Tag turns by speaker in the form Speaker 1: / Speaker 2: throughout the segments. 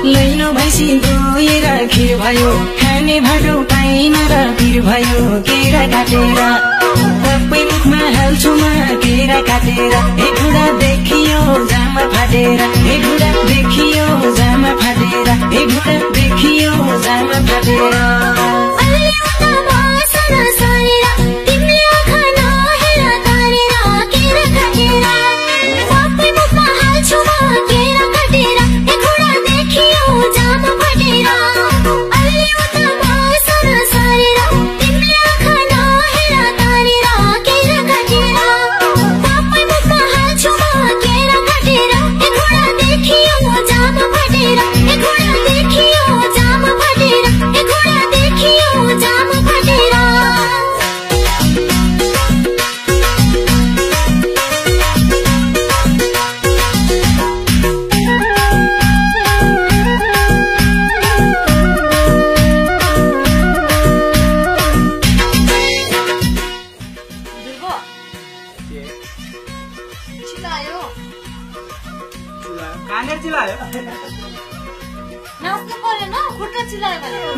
Speaker 1: लैनो भैँसी गएर खिर भयो खाने भाटो पाइन र पिर भयो केरा काटेर सबै मुखमा हाल्छु म केरा काटेर ए बुढा देखियो जामा फाटेर ए बुढा देखियो जामा फाटेर ए बुढा देखियो जामा फाटेर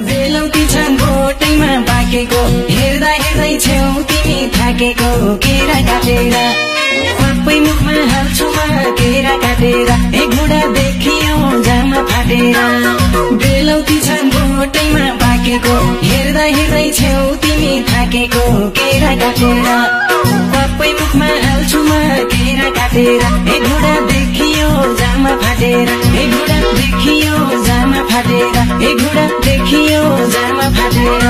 Speaker 1: बेलौती छन् बोटैमा पाकेको हेर्दा हेर्दै छेउ तिमी थाकेको केरा काटेर सबै मुखमा हाल्छु म केरा काटेर ए बुढा देखियो जामा फाटेर बेलौती छन् बोटैमा पाकेको हेर्दा हेर्दै छेउ तिमी थाकेको केरा काटेर सबै मुखमा हाल्छु म केरा काटेर ए बुढा देखियो जामा फाटेर ए बुढा देखियो जामा फाटेर ए बुढा देखियो जामा फाटेर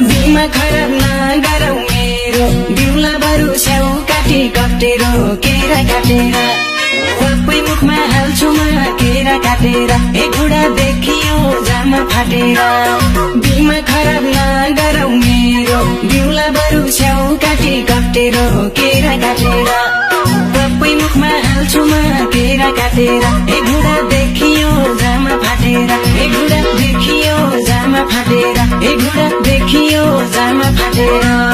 Speaker 1: बिमा खराब नगरौ मेरो बिउला बरु स्याउ काटी कटेरो केरा काटेर सबै मुखमा हाल्छु म केरा काटेर ए बुढा देखियो जामा फाटेर बिमा खराब नगरौ मेरो बिउला बरु स्याउ काटी कटेरो केरा काटेर सबै मुखमा हाल्छु म केरा काटेर ए बुढा देखियो जामा फाटेर ए बुढा देखियो जामा फाटेर ए बुढा देखियो जामा फाटेर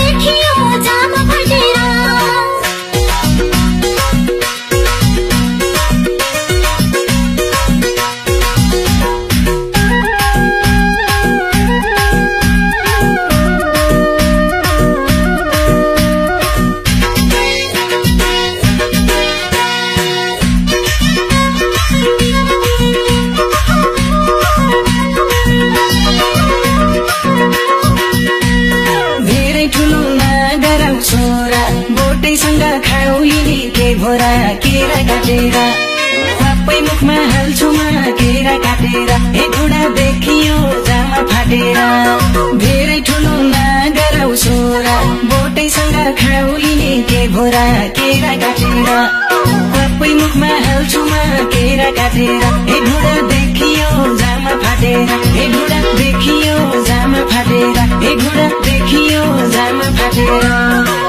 Speaker 2: देखियो
Speaker 1: खाउलिने के भोरा केरा काटेर सबै मुखमा हाल्छु म केरा काटेर ए घुँडा देखियो जामा फाटेर धेरै ठुलो नगरौ छोरा बोटैसँग खाउलिने के भोरा केरा काटेर सबै मुखमा हाल्छु म केरा काटेर ए घुँडा देखियो जामा फाटेर ए घुँडा देखियो जामा फाटेर ए घुँडा देखियो जामा फाटेर